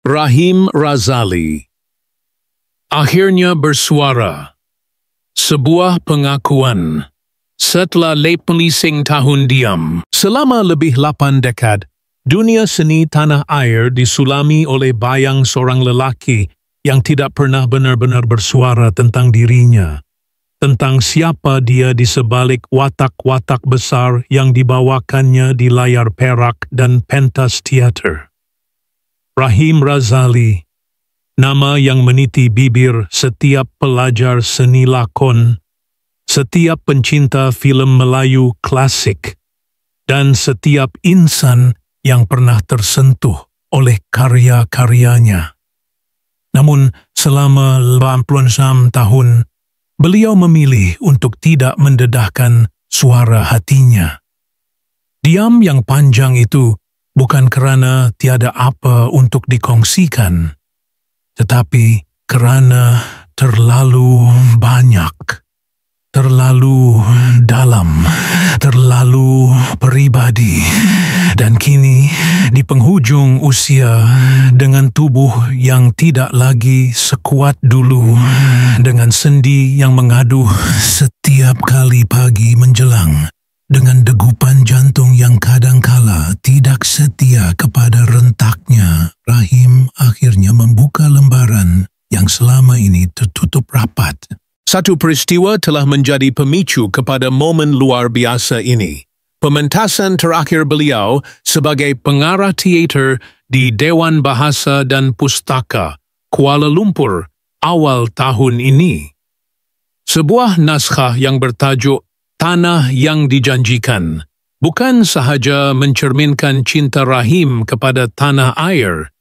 Rahim Razali akhirnya bersuara. Sebuah pengakuan. Setelah 80 tahun diam, selama lebih 8 dekad, dunia seni tanah air disulami oleh bayang seorang lelaki yang tidak pernah benar-benar bersuara tentang dirinya, tentang siapa dia di sebalik watak-watak besar yang dibawakannya di layar perak dan pentas teater. Rahim Razali, nama yang meniti bibir setiap pelajar seni lakon, setiap pencinta film Melayu klasik, dan setiap insan yang pernah tersentuh oleh karya-karyanya. Namun, selama 86 tahun, beliau memilih untuk tidak mendedahkan suara hatinya. Diam yang panjang itu bukan kerana tiada apa untuk dikongsikan, tetapi kerana terlalu banyak, terlalu dalam, terlalu pribadi, dan kini di penghujung usia dengan tubuh yang tidak lagi sekuat dulu, dengan sendi yang mengaduh setiap kali pagi menjelang, dengan degupan jantung yang kadangkala tidak setia kepada rentaknya, Rahim akhirnya membuka lembaran yang selama ini tertutup rapat. Satu peristiwa telah menjadi pemicu kepada momen luar biasa ini. Pementasan terakhir beliau sebagai pengarah teater di Dewan Bahasa dan Pustaka, Kuala Lumpur, awal tahun ini. Sebuah naskah yang bertajuk Tanah yang Dijanjikan bukan sahaja mencerminkan cinta Rahim kepada tanah air,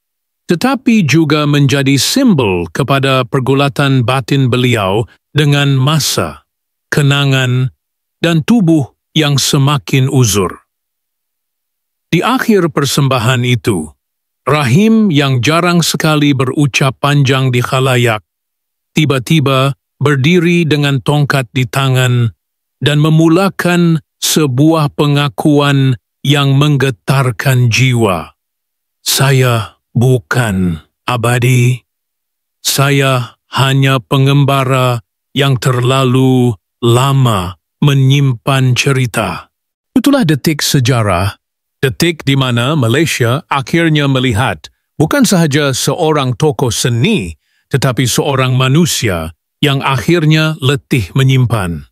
tetapi juga menjadi simbol kepada pergulatan batin beliau dengan masa, kenangan, dan tubuh yang semakin uzur. Di akhir persembahan itu, Rahim yang jarang sekali berucap panjang di khalayak, tiba-tiba berdiri dengan tongkat di tangan dan memulakan sebuah pengakuan yang menggetarkan jiwa. Saya bukan abadi. Saya hanya pengembara yang terlalu lama menyimpan cerita. Itulah detik sejarah, detik di mana Malaysia akhirnya melihat bukan sahaja seorang tokoh seni, tetapi seorang manusia yang akhirnya letih menyimpan.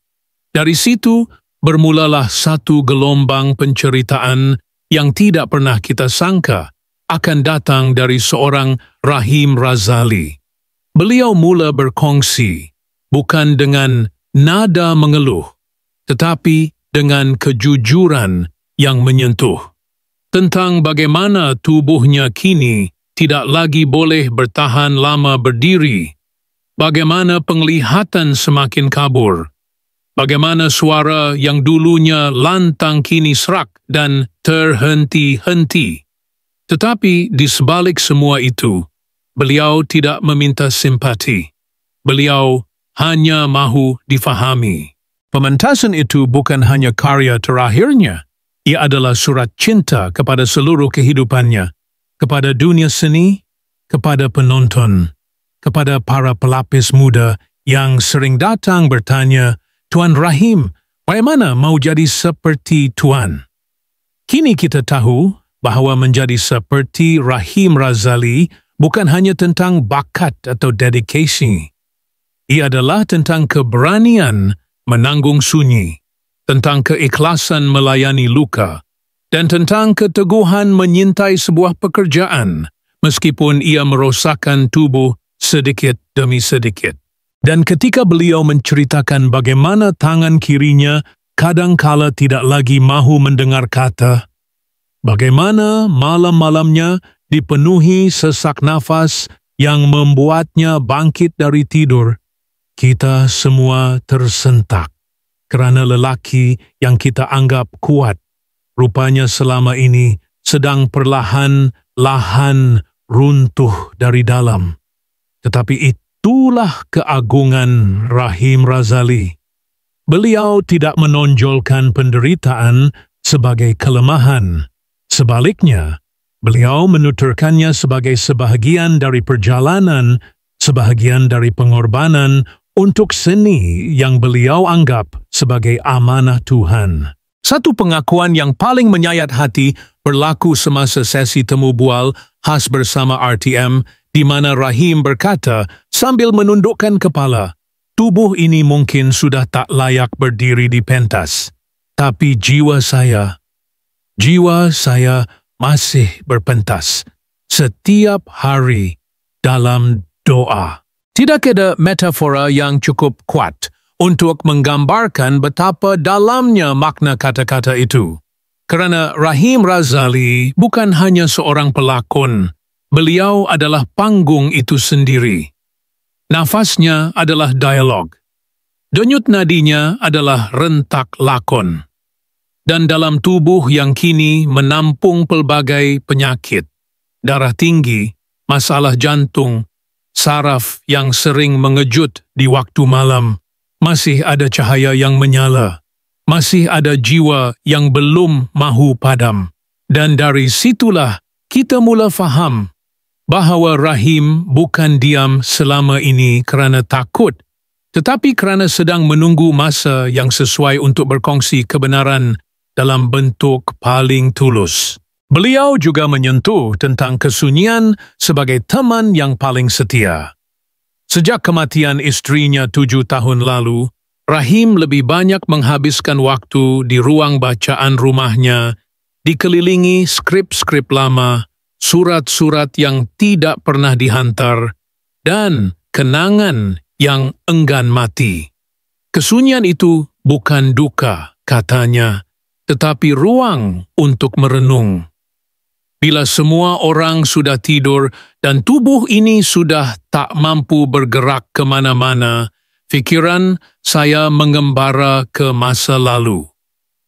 Dari situ bermulalah satu gelombang penceritaan yang tidak pernah kita sangka akan datang dari seorang Rahim Razali. Beliau mula berkongsi bukan dengan nada mengeluh, tetapi dengan kejujuran yang menyentuh, tentang bagaimana tubuhnya kini tidak lagi boleh bertahan lama berdiri, bagaimana penglihatan semakin kabur, bagaimana suara yang dulunya lantang kini serak dan terhenti-henti. Tetapi di sebalik semua itu, beliau tidak meminta simpati. Beliau hanya mahu difahami. Pementasan itu bukan hanya karya terakhirnya. Ia adalah surat cinta kepada seluruh kehidupannya, kepada dunia seni, kepada penonton, kepada para pelapis muda yang sering datang bertanya, "Tuan Rahim, bagaimana mau jadi seperti Tuan?" Kini kita tahu bahawa menjadi seperti Rahim Razali bukan hanya tentang bakat atau dedikasi. Ia adalah tentang keberanian menanggung sunyi, tentang keikhlasan melayani luka, dan tentang keteguhan menyintai sebuah pekerjaan meskipun ia merosakkan tubuh sedikit demi sedikit. Dan ketika beliau menceritakan bagaimana tangan kirinya kadangkala tidak lagi mahu mendengar kata, bagaimana malam-malamnya dipenuhi sesak nafas yang membuatnya bangkit dari tidur, kita semua tersentak kerana lelaki yang kita anggap kuat, rupanya selama ini sedang perlahan-lahan runtuh dari dalam. Tetapi itulah keagungan Rahim Razali. Beliau tidak menonjolkan penderitaan sebagai kelemahan. Sebaliknya, Beliau menuturkannya sebagai sebahagian dari perjalanan, sebahagian dari pengorbanan untuk seni yang beliau anggap sebagai amanah Tuhan. Satu pengakuan yang paling menyayat hati berlaku semasa sesi temu bual khas bersama RTM, di mana Rahim berkata sambil menundukkan kepala, "Tubuh ini mungkin sudah tak layak berdiri di pentas, tapi jiwa saya masih berpentas setiap hari dalam doa." Tidak ada metafora yang cukup kuat untuk menggambarkan betapa dalamnya makna kata-kata itu. Kerana Rahim Razali bukan hanya seorang pelakon, beliau adalah panggung itu sendiri. Nafasnya adalah dialog. Denyut nadinya adalah rentak lakon. Dan dalam tubuh yang kini menampung pelbagai penyakit, darah tinggi, masalah jantung, saraf yang sering mengejut di waktu malam, masih ada cahaya yang menyala. Masih ada jiwa yang belum mahu padam. Dan dari situlah kita mula faham bahawa Rahim bukan diam selama ini kerana takut, tetapi kerana sedang menunggu masa yang sesuai untuk berkongsi kebenaran dalam bentuk paling tulus. Beliau juga menyentuh tentang kesunyian sebagai teman yang paling setia. Sejak kematian istrinya 7 tahun lalu, Rahim lebih banyak menghabiskan waktu di ruang bacaan rumahnya, dikelilingi skrip-skrip lama, surat-surat yang tidak pernah dihantar, dan kenangan yang enggan mati. Kesunyian itu bukan duka, katanya, tetapi ruang untuk merenung. Bila semua orang sudah tidur dan tubuh ini sudah tak mampu bergerak kemana-mana, fikiran saya mengembara ke masa lalu.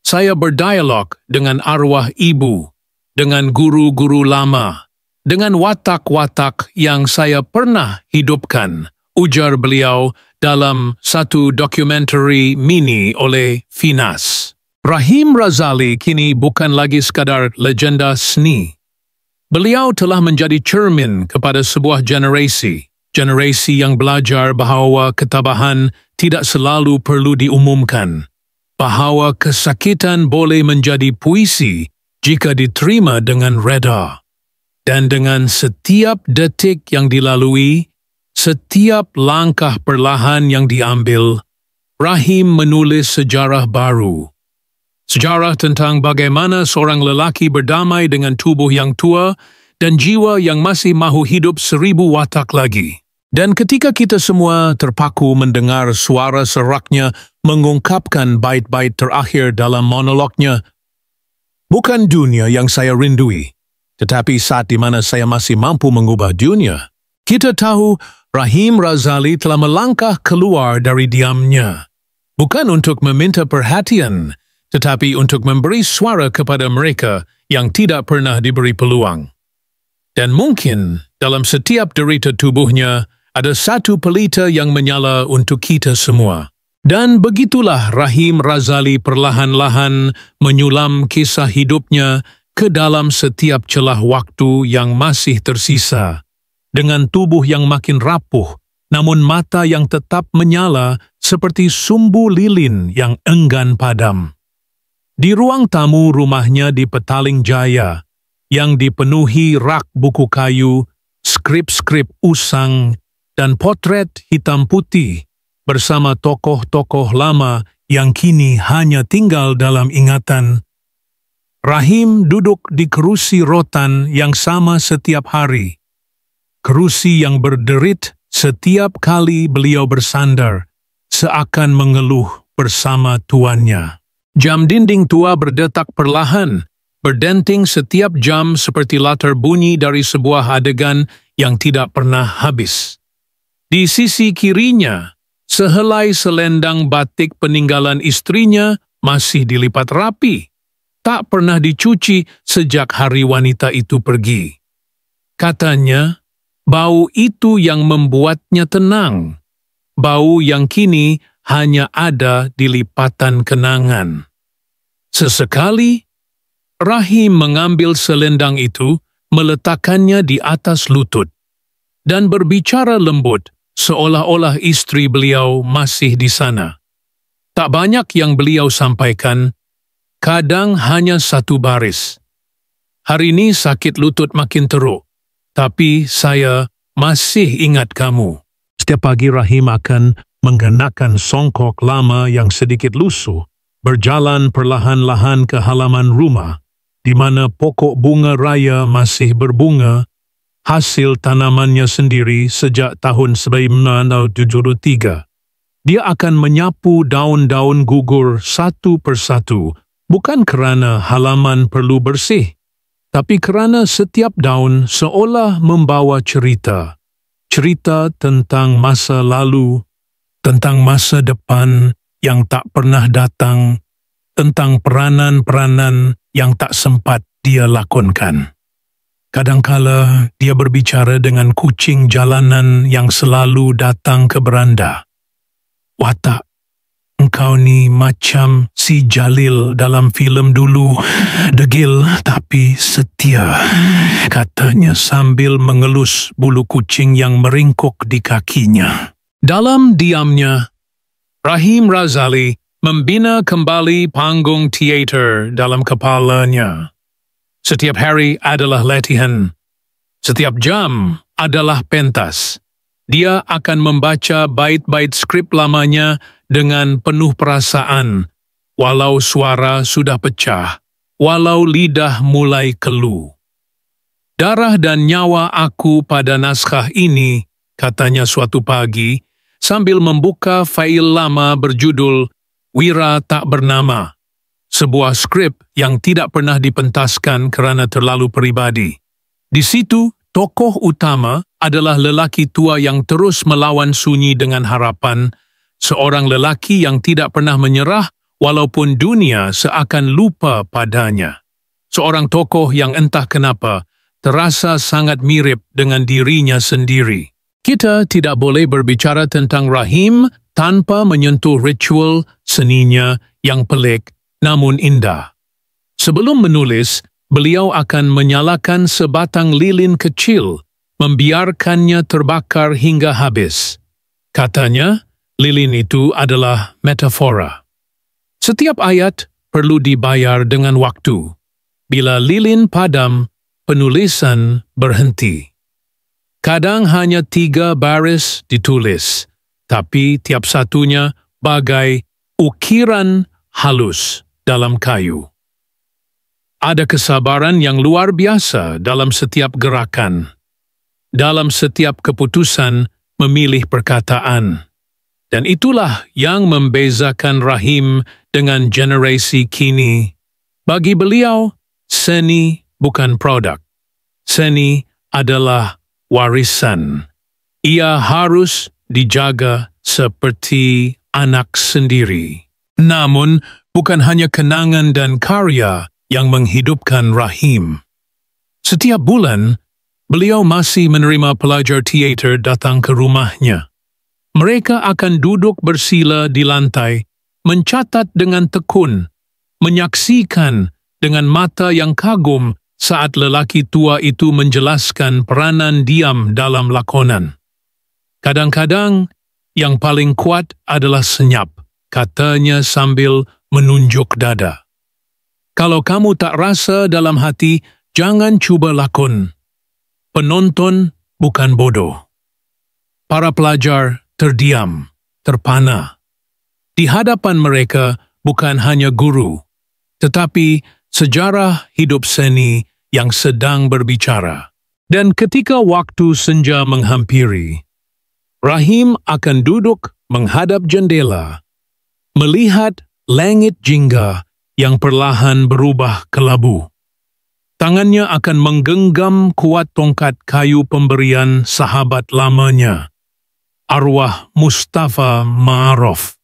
Saya berdialog dengan arwah ibu, dengan guru-guru lama, dengan watak-watak yang saya pernah hidupkan, ujar beliau dalam satu dokumentari mini oleh Finas. Rahim Razali kini bukan lagi sekadar legenda seni. Beliau telah menjadi cermin kepada sebuah generasi yang belajar bahawa ketabahan tidak selalu perlu diumumkan, bahawa kesakitan boleh menjadi puisi jika diterima dengan reda. Dan dengan setiap detik yang dilalui, setiap langkah perlahan yang diambil, Rahim menulis sejarah baru. Sejarah tentang bagaimana seorang lelaki berdamai dengan tubuh yang tua dan jiwa yang masih mahu hidup 1000 watak lagi. Dan ketika kita semua terpaku mendengar suara seraknya mengungkapkan bait-bait terakhir dalam monolognya, bukan dunia yang saya rindui, tetapi saat di mana saya masih mampu mengubah dunia. Kita tahu Rahim Razali telah melangkah keluar dari diamnya, bukan untuk meminta perhatian, tetapi untuk memberi suara kepada mereka yang tidak pernah diberi peluang. Dan mungkin dalam setiap derita tubuhnya ada satu pelita yang menyala untuk kita semua. Dan begitulah Rahim Razali perlahan-lahan menyulam kisah hidupnya ke dalam setiap celah waktu yang masih tersisa. Dengan tubuh yang makin rapuh, namun mata yang tetap menyala seperti sumbu lilin yang enggan padam. Di ruang tamu rumahnya di Petaling Jaya, yang dipenuhi rak buku kayu, skrip-skrip usang, dan potret hitam putih bersama tokoh-tokoh lama yang kini hanya tinggal dalam ingatan, Rahim duduk di kerusi rotan yang sama setiap hari. Kerusi yang berderit setiap kali beliau bersandar, seakan mengeluh bersama tuannya. Jam dinding tua berdetak perlahan, berdenting setiap jam seperti latar bunyi dari sebuah adegan yang tidak pernah habis. Di sisi kirinya, sehelai selendang batik peninggalan istrinya masih dilipat rapi, tak pernah dicuci sejak hari wanita itu pergi. Katanya, bau itu yang membuatnya tenang, bau yang kini hanya ada di lipatan kenangan. Sesekali, Rahim mengambil selendang itu meletakkannya di atas lutut dan berbicara lembut seolah-olah istri beliau masih di sana. Tak banyak yang beliau sampaikan, kadang hanya satu baris. Hari ini sakit lutut makin teruk, tapi saya masih ingat kamu. Setiap pagi Rahim akan mengenakan songkok lama yang sedikit lusuh, berjalan perlahan-lahan ke halaman rumah, di mana pokok bunga raya masih berbunga, hasil tanamannya sendiri sejak tahun 1973. Dia akan menyapu daun-daun gugur satu persatu, bukan kerana halaman perlu bersih, tapi kerana setiap daun seolah membawa cerita. Cerita tentang masa lalu, tentang masa depan yang tak pernah datang, tentang peranan-peranan yang tak sempat dia lakonkan. Kadangkala dia berbicara dengan kucing jalanan yang selalu datang ke beranda. "Watak, engkau ni macam si Jalil dalam filem dulu, degil tapi setia," katanya sambil mengelus bulu kucing yang meringkuk di kakinya. Dalam diamnya, Rahim Razali membina kembali panggung teater dalam kepalanya. Setiap hari adalah latihan. Setiap jam adalah pentas. Dia akan membaca bait-bait skrip lamanya dengan penuh perasaan, walau suara sudah pecah, walau lidah mulai keluh. "Darah dan nyawa aku pada naskah ini," katanya suatu pagi, sambil membuka fail lama berjudul Wira Tak Bernama, sebuah skrip yang tidak pernah dipentaskan kerana terlalu peribadi. Di situ, tokoh utama adalah lelaki tua yang terus melawan sunyi dengan harapan, seorang lelaki yang tidak pernah menyerah walaupun dunia seakan lupa padanya. Seorang tokoh yang entah kenapa terasa sangat mirip dengan dirinya sendiri. Kita tidak boleh berbicara tentang Rahim tanpa menyentuh ritual seninya yang pelik namun indah. Sebelum menulis, beliau akan menyalakan sebatang lilin kecil, membiarkannya terbakar hingga habis. Katanya, lilin itu adalah metafora. Setiap ayat perlu dibayar dengan waktu. Bila lilin padam, penulisan berhenti. Kadang hanya 3 baris ditulis, tapi tiap satunya bagai ukiran halus dalam kayu. Ada kesabaran yang luar biasa dalam setiap gerakan, dalam setiap keputusan memilih perkataan. Dan itulah yang membezakan Rahim dengan generasi kini. Bagi beliau, seni bukan produk. Seni adalah warisan. Ia harus dijaga seperti anak sendiri. Namun, bukan hanya kenangan dan karya yang menghidupkan Rahim. Setiap bulan, beliau masih menerima pelajar teater datang ke rumahnya. Mereka akan duduk bersila di lantai, mencatat dengan tekun, menyaksikan dengan mata yang kagum saat lelaki tua itu menjelaskan peranan diam dalam lakonan. Kadang-kadang, yang paling kuat adalah senyap, katanya sambil menunjuk dada. Kalau kamu tak rasa dalam hati, jangan cuba lakon. Penonton bukan bodoh. Para pelajar terdiam, terpana. Di hadapan mereka bukan hanya guru, tetapi sejarah hidup seni yang sedang berbicara. Dan ketika waktu senja menghampiri, Rahim akan duduk menghadap jendela, melihat langit jingga yang perlahan berubah kelabu. Tangannya akan menggenggam kuat tongkat kayu pemberian sahabat lamanya, arwah Mustafa Ma'aruf.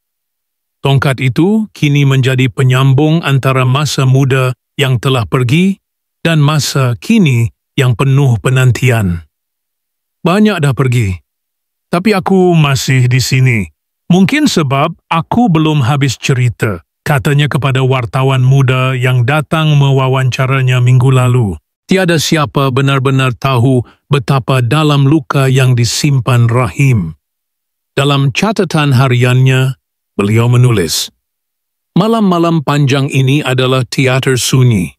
Tongkat itu kini menjadi penyambung antara masa muda yang telah pergi dan masa kini yang penuh penantian. Banyak dah pergi, tapi aku masih di sini. Mungkin sebab aku belum habis cerita, katanya kepada wartawan muda yang datang mewawancaranya minggu lalu. Tiada siapa benar-benar tahu betapa dalam luka yang disimpan Rahim. Dalam catatan hariannya, beliau menulis, "Malam-malam panjang ini adalah teater sunyi.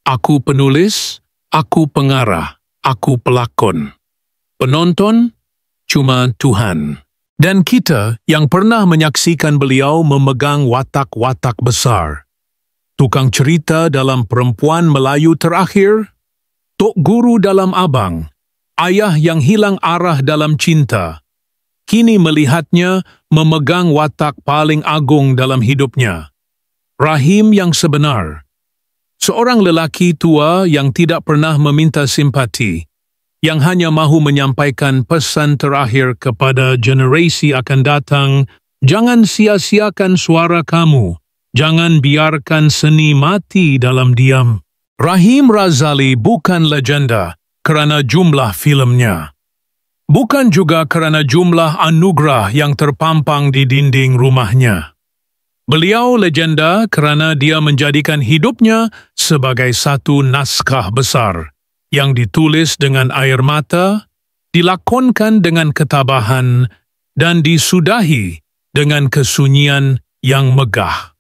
Aku penulis, aku pengarah, aku pelakon. Penonton cuma Tuhan." Dan kita yang pernah menyaksikan beliau memegang watak-watak besar. Tukang cerita dalam Perempuan Melayu Terakhir, Tok Guru dalam Abang, ayah yang hilang arah dalam cinta. Kini melihatnya memegang watak paling agung dalam hidupnya. Rahim yang sebenar. Seorang lelaki tua yang tidak pernah meminta simpati, yang hanya mahu menyampaikan pesan terakhir kepada generasi akan datang, jangan sia-siakan suara kamu, jangan biarkan seni mati dalam diam. Rahim Razali bukan legenda kerana jumlah filmnya. Bukan juga kerana jumlah anugerah yang terpampang di dinding rumahnya. Beliau legenda kerana dia menjadikan hidupnya sebagai satu naskah besar yang ditulis dengan air mata, dilakonkan dengan ketabahan, dan disudahi dengan kesunyian yang megah.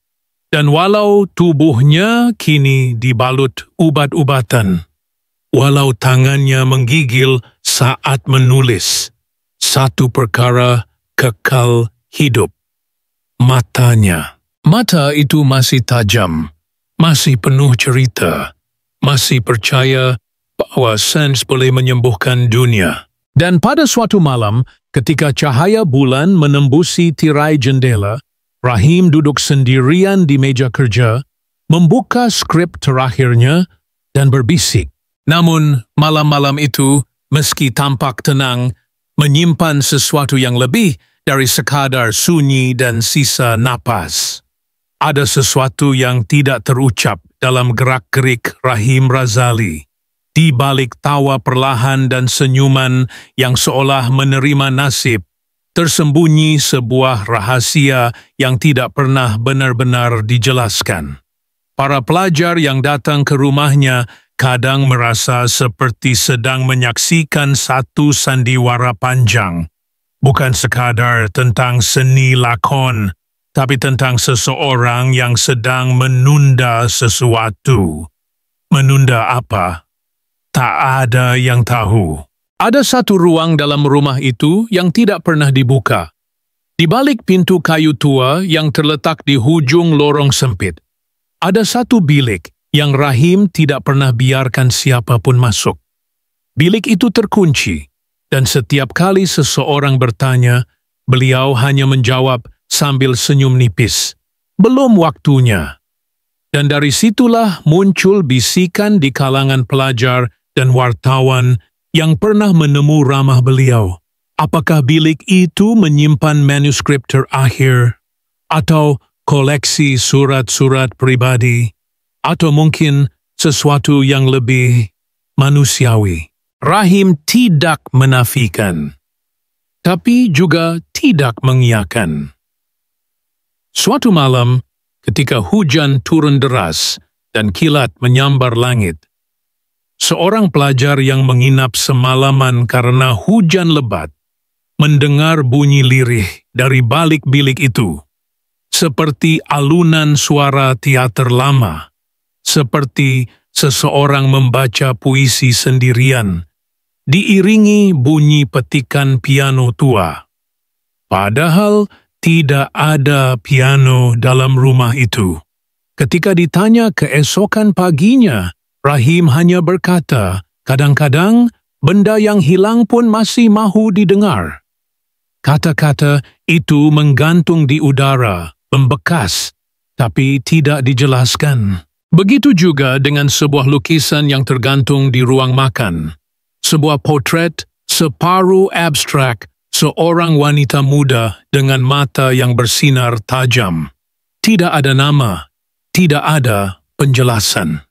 Dan walau tubuhnya kini dibalut ubat-ubatan, walau tangannya menggigil saat menulis, satu perkara kekal hidup: matanya. Mata itu masih tajam, masih penuh cerita, masih percaya bahawa sains boleh menyembuhkan dunia. Dan pada suatu malam, ketika cahaya bulan menembusi tirai jendela, Rahim duduk sendirian di meja kerja, membuka skrip terakhirnya dan berbisik. Namun, malam-malam itu, meski tampak tenang, menyimpan sesuatu yang lebih dari sekadar sunyi dan sisa napas. Ada sesuatu yang tidak terucap dalam gerak-gerik Rahim Razali. Di balik tawa perlahan dan senyuman yang seolah menerima nasib, tersembunyi sebuah rahasia yang tidak pernah benar-benar dijelaskan. Para pelajar yang datang ke rumahnya kadang merasa seperti sedang menyaksikan satu sandiwara panjang. Bukan sekadar tentang seni lakon, tapi tentang seseorang yang sedang menunda sesuatu. Menunda apa? Tak ada yang tahu. Ada satu ruang dalam rumah itu yang tidak pernah dibuka. Di balik pintu kayu tua yang terletak di hujung lorong sempit, ada satu bilik yang Rahim tidak pernah biarkan siapapun masuk. Bilik itu terkunci, dan setiap kali seseorang bertanya, beliau hanya menjawab sambil senyum nipis, "Belum waktunya." Dan dari situlah muncul bisikan di kalangan pelajar dan wartawan yang pernah menemu ramah beliau. Apakah bilik itu menyimpan manuskrip terakhir, atau koleksi surat-surat pribadi, atau mungkin sesuatu yang lebih manusiawi? Rahim tidak menafikan, tapi juga tidak mengiyakan. Suatu malam, ketika hujan turun deras dan kilat menyambar langit, seorang pelajar yang menginap semalaman karena hujan lebat mendengar bunyi lirih dari balik bilik itu, seperti alunan suara teater lama, seperti seseorang membaca puisi sendirian, diiringi bunyi petikan piano tua. Padahal tidak ada piano dalam rumah itu. Ketika ditanya keesokan paginya, Rahim hanya berkata, kadang-kadang benda yang hilang pun masih mahu didengar. Kata-kata itu menggantung di udara, membekas, tapi tidak dijelaskan. Begitu juga dengan sebuah lukisan yang tergantung di ruang makan. Sebuah potret separuh abstrak seorang wanita muda dengan mata yang bersinar tajam. Tidak ada nama, tidak ada penjelasan.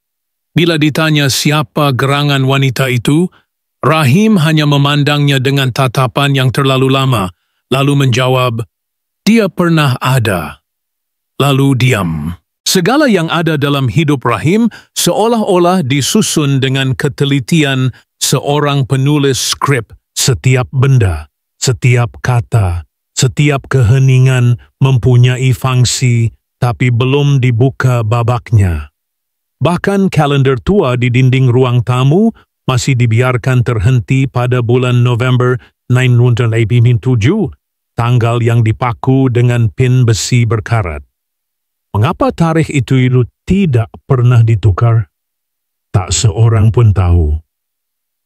Bila ditanya siapa gerangan wanita itu, Rahim hanya memandangnya dengan tatapan yang terlalu lama, lalu menjawab, "Dia pernah ada." Lalu diam. Segala yang ada dalam hidup Rahim seolah-olah disusun dengan ketelitian seorang penulis skrip. Setiap benda, setiap kata, setiap keheningan mempunyai fungsi, tapi belum dibuka babaknya. Bahkan kalender tua di dinding ruang tamu masih dibiarkan terhenti pada bulan November 1987, tanggal yang dipaku dengan pin besi berkarat. Mengapa tarikh itu tidak pernah ditukar? Tak seorang pun tahu.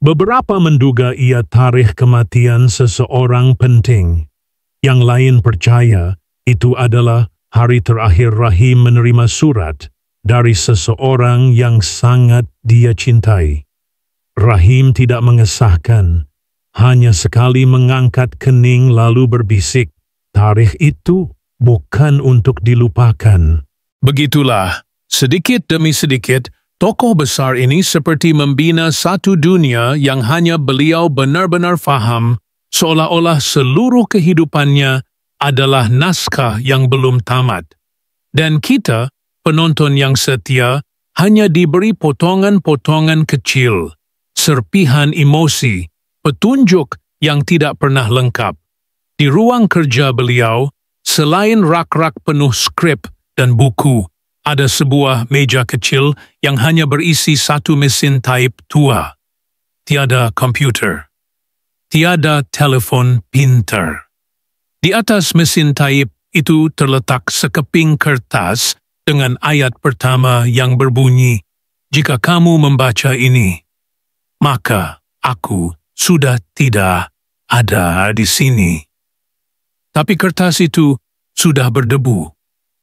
Beberapa menduga ia tarikh kematian seseorang penting. Yang lain percaya itu adalah hari terakhir Rahim menerima surat dari seseorang yang sangat dia cintai. Rahim tidak mengesahkan, hanya sekali mengangkat kening lalu berbisik, tarikh itu bukan untuk dilupakan. Begitulah, sedikit demi sedikit, tokoh besar ini seperti membina satu dunia yang hanya beliau benar-benar faham, seolah-olah seluruh kehidupannya adalah naskah yang belum tamat. Dan kita, penonton yang setia, hanya diberi potongan-potongan kecil, serpihan emosi, petunjuk yang tidak pernah lengkap. Di ruang kerja beliau, selain rak-rak penuh skrip dan buku, ada sebuah meja kecil yang hanya berisi satu mesin type tua. Tiada komputer. Tiada telepon pintar. Di atas mesin type itu terletak sekeping kertas dengan ayat pertama yang berbunyi, "Jika kamu membaca ini, maka aku sudah tidak ada di sini." Tapi kertas itu sudah berdebu,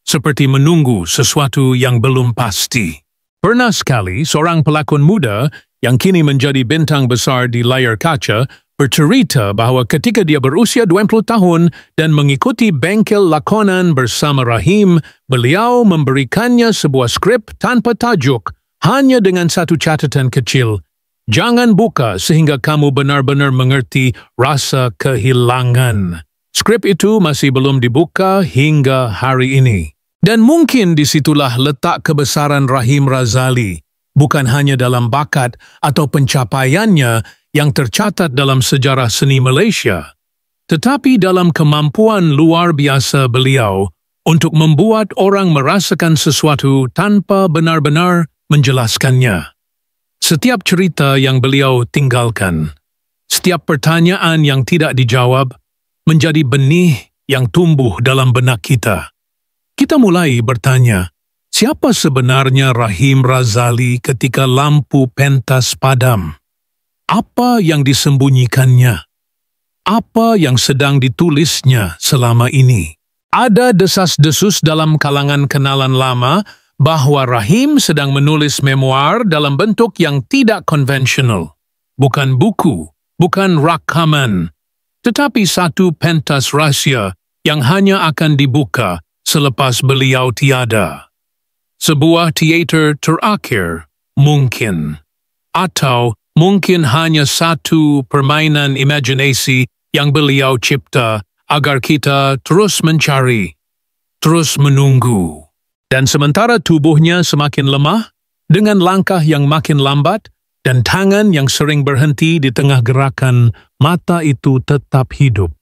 seperti menunggu sesuatu yang belum pasti. Pernah sekali seorang pelakon muda yang kini menjadi bintang besar di layar kaca bercerita bahwa ketika dia berusia 20 tahun dan mengikuti bengkel lakonan bersama Rahim, beliau memberikannya sebuah skrip tanpa tajuk, hanya dengan satu catatan kecil. "Jangan buka sehingga kamu benar-benar mengerti rasa kehilangan." Skrip itu masih belum dibuka hingga hari ini. Dan mungkin disitulah letak kebesaran Rahim Razali, bukan hanya dalam bakat atau pencapaiannya yang tercatat dalam sejarah seni Malaysia, tetapi dalam kemampuan luar biasa beliau untuk membuat orang merasakan sesuatu tanpa benar-benar menjelaskannya. Setiap cerita yang beliau tinggalkan, setiap pertanyaan yang tidak dijawab, menjadi benih yang tumbuh dalam benak kita. Kita mulai bertanya, siapa sebenarnya Rahim Razali ketika lampu pentas padam? Apa yang disembunyikannya? Apa yang sedang ditulisnya selama ini? Ada desas-desus dalam kalangan kenalan lama bahwa Rahim sedang menulis memoir dalam bentuk yang tidak konvensional. Bukan buku, bukan rakaman, tetapi satu pentas rahsia yang hanya akan dibuka selepas beliau tiada. Sebuah teater terakhir, mungkin. Atau mungkin hanya satu permainan imajinasi yang beliau cipta agar kita terus mencari, terus menunggu. Dan sementara tubuhnya semakin lemah, dengan langkah yang makin lambat, dan tangan yang sering berhenti di tengah gerakan, mata itu tetap hidup.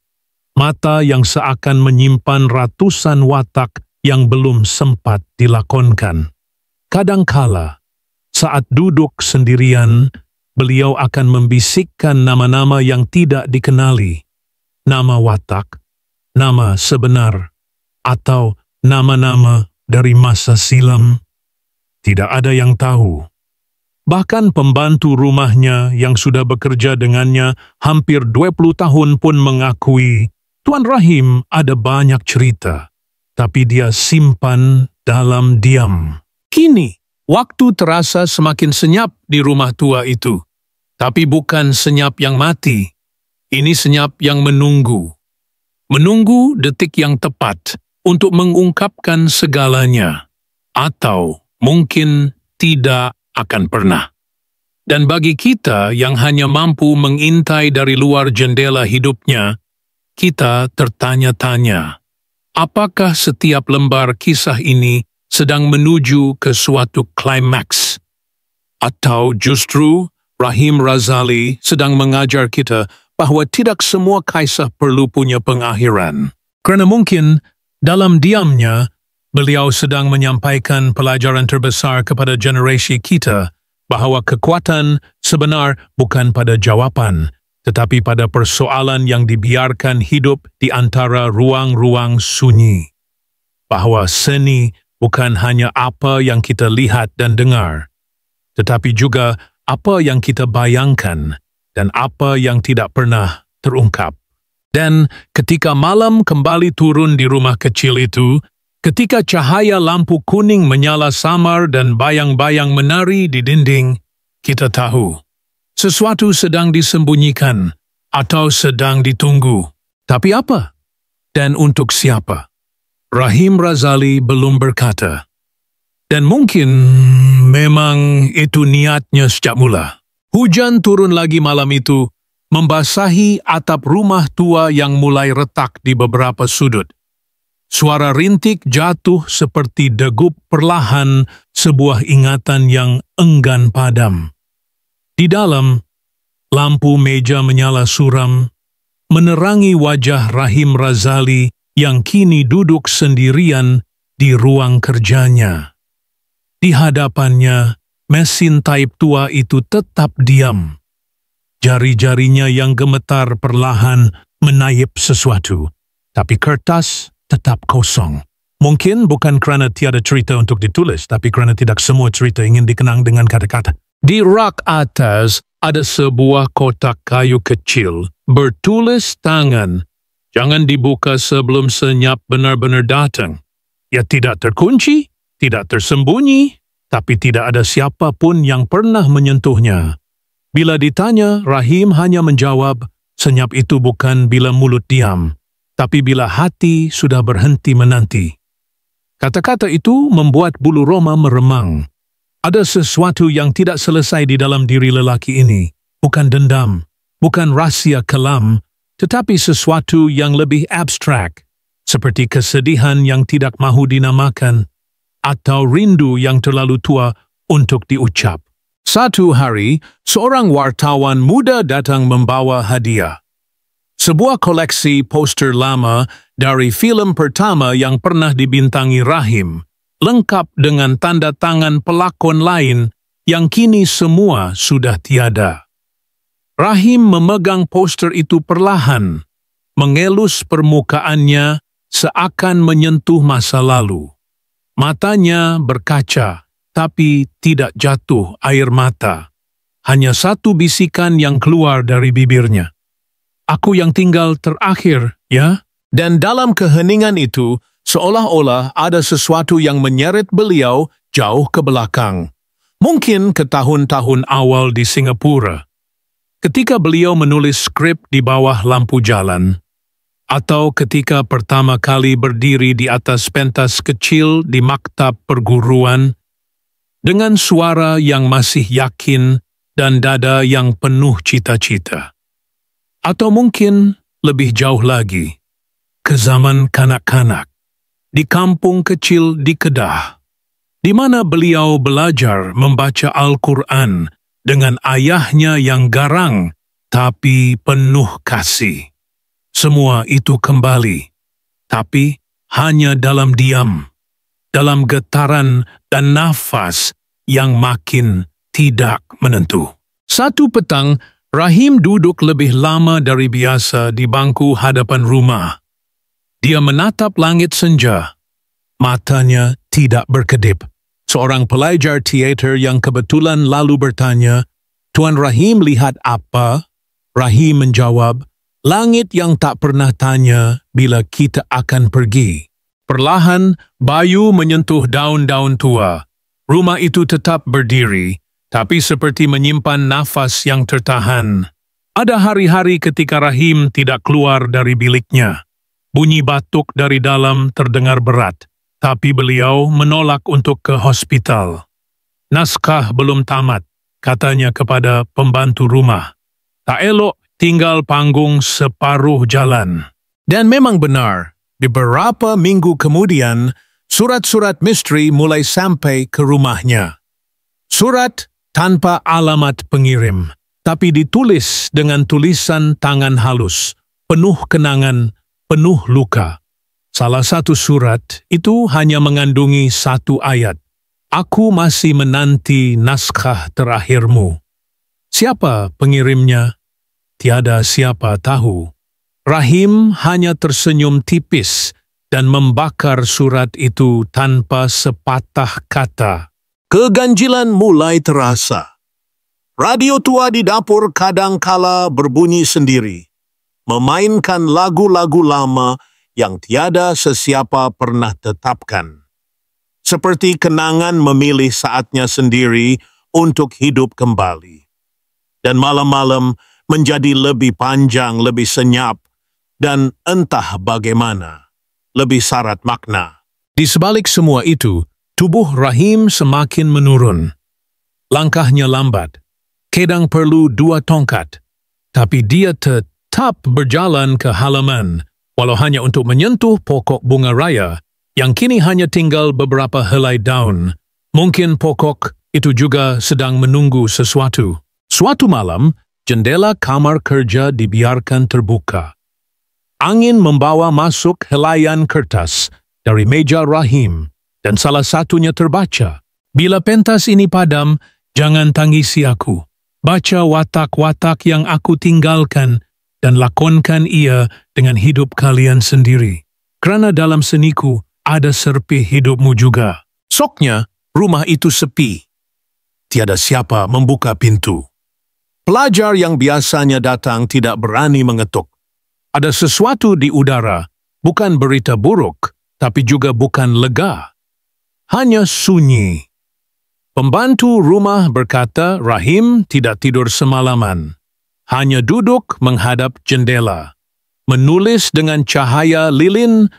Mata yang seakan menyimpan ratusan watak yang belum sempat dilakonkan. Kadangkala, saat duduk sendirian, beliau akan membisikkan nama-nama yang tidak dikenali. Nama watak, nama sebenar, atau nama-nama dari masa silam. Tidak ada yang tahu. Bahkan pembantu rumahnya yang sudah bekerja dengannya hampir 20 tahun pun mengakui, Tuan Rahim ada banyak cerita, tapi dia simpan dalam diam. Kini, waktu terasa semakin senyap di rumah tua itu. Tapi bukan senyap yang mati. Ini senyap yang menunggu. Menunggu detik yang tepat untuk mengungkapkan segalanya. Atau mungkin tidak akan pernah. Dan bagi kita yang hanya mampu mengintai dari luar jendela hidupnya, kita tertanya-tanya, apakah setiap lembar kisah ini sedang menuju ke suatu klimaks. Atau justru Rahim Razali sedang mengajar kita bahawa tidak semua kisah perlu punya pengakhiran. Kerana mungkin dalam diamnya, beliau sedang menyampaikan pelajaran terbesar kepada generasi kita bahawa kekuatan sebenar bukan pada jawapan, tetapi pada persoalan yang dibiarkan hidup di antara ruang-ruang sunyi. Bahawa seni bukan hanya apa yang kita lihat dan dengar, tetapi juga apa yang kita bayangkan dan apa yang tidak pernah terungkap. Dan ketika malam kembali turun di rumah kecil itu, ketika cahaya lampu kuning menyala samar dan bayang-bayang menari di dinding, kita tahu sesuatu sedang disembunyikan atau sedang ditunggu. Tapi apa? Dan untuk siapa? Rahim Razali belum berkata. Dan mungkin memang itu niatnya sejak mula. Hujan turun lagi malam itu, membasahi atap rumah tua yang mulai retak di beberapa sudut. Suara rintik jatuh seperti degup perlahan sebuah ingatan yang enggan padam. Di dalam, lampu meja menyala suram, menerangi wajah Rahim Razali yang kini duduk sendirian di ruang kerjanya. Di hadapannya, mesin taip tua itu tetap diam. Jari-jarinya yang gemetar perlahan menayip sesuatu, tapi kertas tetap kosong. Mungkin bukan kerana tiada cerita untuk ditulis, tapi kerana tidak semua cerita ingin dikenang dengan kata-kata. Di rak atas ada sebuah kotak kayu kecil bertulis tangan. Jangan dibuka sebelum senyap benar-benar datang. Ia tidak terkunci, tidak tersembunyi, tapi tidak ada siapa pun yang pernah menyentuhnya. Bila ditanya, Rahim hanya menjawab, senyap itu bukan bila mulut diam, tapi bila hati sudah berhenti menanti. Kata-kata itu membuat bulu roma meremang. Ada sesuatu yang tidak selesai di dalam diri lelaki ini. Bukan dendam, bukan rahsia kelam, tetapi sesuatu yang lebih abstrak, seperti kesedihan yang tidak mahu dinamakan, atau rindu yang terlalu tua untuk diucap. Satu hari, seorang wartawan muda datang membawa hadiah. Sebuah koleksi poster lama dari filem pertama yang pernah dibintangi Rahim, lengkap dengan tanda tangan pelakon lain yang kini semua sudah tiada. Rahim memegang poster itu perlahan, mengelus permukaannya seakan menyentuh masa lalu. Matanya berkaca, tapi tidak jatuh air mata. Hanya satu bisikan yang keluar dari bibirnya. Aku yang tinggal terakhir, ya? Dan dalam keheningan itu, seolah-olah ada sesuatu yang menyeret beliau jauh ke belakang. Mungkin ke tahun-tahun awal di Singapura. Ketika beliau menulis skrip di bawah lampu jalan, atau ketika pertama kali berdiri di atas pentas kecil di maktab perguruan, dengan suara yang masih yakin dan dada yang penuh cita-cita. Atau mungkin lebih jauh lagi, ke zaman kanak-kanak, di kampung kecil di Kedah, di mana beliau belajar membaca Al-Quran dengan ayahnya yang garang tapi penuh kasih. Semua itu kembali, tapi hanya dalam diam, dalam getaran dan nafas yang makin tidak menentu. Satu petang, Rahim duduk lebih lama dari biasa di bangku hadapan rumah. Dia menatap langit senja. Matanya tidak berkedip. Seorang pelajar teater yang kebetulan lalu bertanya, "Tuan Rahim lihat apa?" Rahim menjawab, "Langit yang tak pernah tanya bila kita akan pergi." Perlahan, Bayu menyentuh daun-daun tua. Rumah itu tetap berdiri, tapi seperti menyimpan nafas yang tertahan. Ada hari-hari ketika Rahim tidak keluar dari biliknya. Bunyi batuk dari dalam terdengar berat, tapi beliau menolak untuk ke hospital. Naskah belum tamat, katanya kepada pembantu rumah. Tak elok tinggal panggung separuh jalan. Dan memang benar, di beberapa minggu kemudian, Surat-surat misteri mulai sampai ke rumahnya. Surat tanpa alamat pengirim, tapi ditulis dengan tulisan tangan halus, penuh kenangan, penuh luka. Salah satu surat itu hanya mengandungi satu ayat. Aku masih menanti naskah terakhirmu. Siapa pengirimnya? Tiada siapa tahu. Rahim hanya tersenyum tipis dan membakar surat itu tanpa sepatah kata. Keganjilan mulai terasa. Radio tua di dapur kadangkala berbunyi sendiri, memainkan lagu-lagu lama yang tiada sesiapa pernah tetapkan. Seperti kenangan memilih saatnya sendiri untuk hidup kembali. Dan malam-malam menjadi lebih panjang, lebih senyap, dan entah bagaimana, lebih syarat makna. Di sebalik semua itu, tubuh Rahim semakin menurun. Langkahnya lambat. Kadang perlu 2 tongkat. Tapi dia tetap berjalan ke halaman, walau hanya untuk menyentuh pokok bunga raya yang kini hanya tinggal beberapa helai daun. Mungkin pokok itu juga sedang menunggu sesuatu. Suatu malam, jendela kamar kerja dibiarkan terbuka. Angin membawa masuk helaian kertas dari meja Rahim, dan salah satunya terbaca, "Bila pentas ini padam, jangan tangisi aku. Baca watak-watak yang aku tinggalkan dan lakonkan ia dengan hidup kalian sendiri. Kerana dalam seniku ada serpih hidupmu juga." Soknya, rumah itu sepi. Tiada siapa membuka pintu. Pelajar yang biasanya datang tidak berani mengetuk. Ada sesuatu di udara, bukan berita buruk, tapi juga bukan lega. Hanya sunyi. Pembantu rumah berkata Rahim tidak tidur semalaman. Hanya duduk menghadap jendela, menulis dengan cahaya lilin,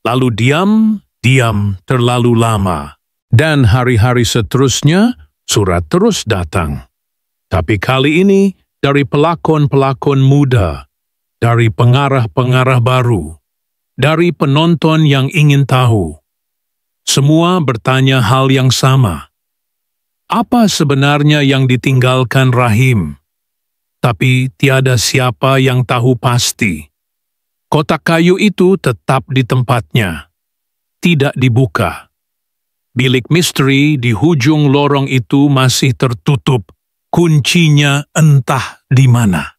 lalu diam terlalu lama. Dan hari-hari seterusnya, surat terus datang. Tapi kali ini dari pelakon-pelakon muda, dari pengarah-pengarah baru, dari penonton yang ingin tahu. Semua bertanya hal yang sama. Apa sebenarnya yang ditinggalkan Rahim? Tapi tiada siapa yang tahu pasti. Kotak kayu itu tetap di tempatnya, tidak dibuka. Bilik misteri di hujung lorong itu masih tertutup, kuncinya entah di mana.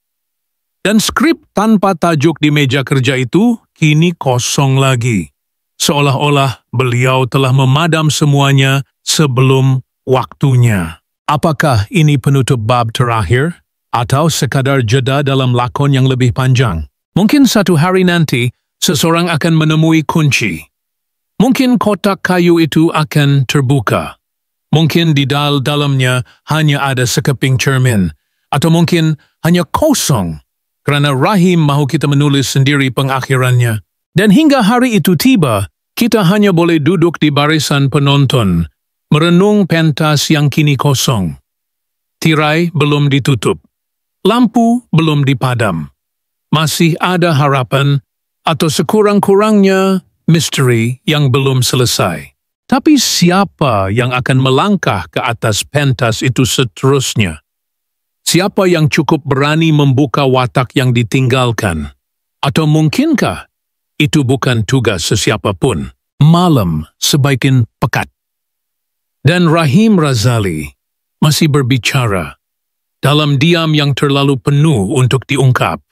Dan skrip tanpa tajuk di meja kerja itu kini kosong lagi. Seolah-olah beliau telah memadam semuanya sebelum waktunya. Apakah ini penutup bab terakhir? Atau sekadar jeda dalam lakon yang lebih panjang? Mungkin satu hari nanti, seseorang akan menemui kunci. Mungkin kotak kayu itu akan terbuka. Mungkin di dalamnya hanya ada sekeping cermin. Atau mungkin hanya kosong. Kerana Rahim mahu kita menulis sendiri pengakhirannya. Dan hingga hari itu tiba, kita hanya boleh duduk di barisan penonton, merenung pentas yang kini kosong. Tirai belum ditutup. Lampu belum dipadam. Masih ada harapan atau sekurang-kurangnya misteri yang belum selesai. Tapi siapa yang akan melangkah ke atas pentas itu seterusnya? Siapa yang cukup berani membuka watak yang ditinggalkan? Atau mungkinkah itu bukan tugas sesiapa pun? Malam sebaikin pekat. Dan Rahim Razali masih berbicara dalam diam yang terlalu penuh untuk diungkap.